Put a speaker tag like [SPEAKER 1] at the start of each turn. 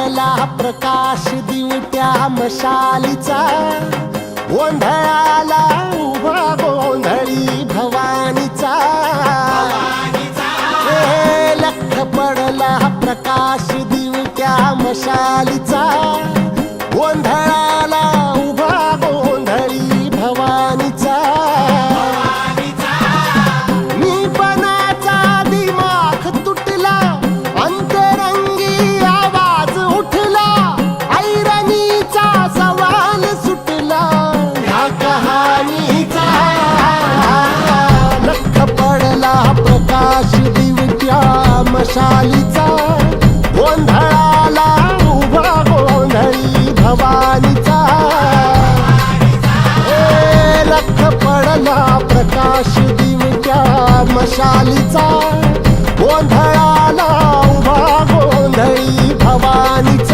[SPEAKER 1] पडला प्रकाश दिवट्या मशालीचा, गोंधळाला उभा गोंधळी भवानीचा. लख पडला प्रकाश दिवट्या मशालीचा, गोंधळाला उभा गोंधळी भवानीचा. निपणाचा दिमाग तुटला, अंतरंगी आवाज उठला, ऐरणीचा सवाल सुटला ह्या कहाणीचा. लख पडला प्रकाश दिवट्या मशालीचा, गोंधळाला उभा गोंधळी भवानीचा. लख पडला प्रकाश दिवट्या मशालीचा, गोंधळाला उभा गोंधळी भवानीचा.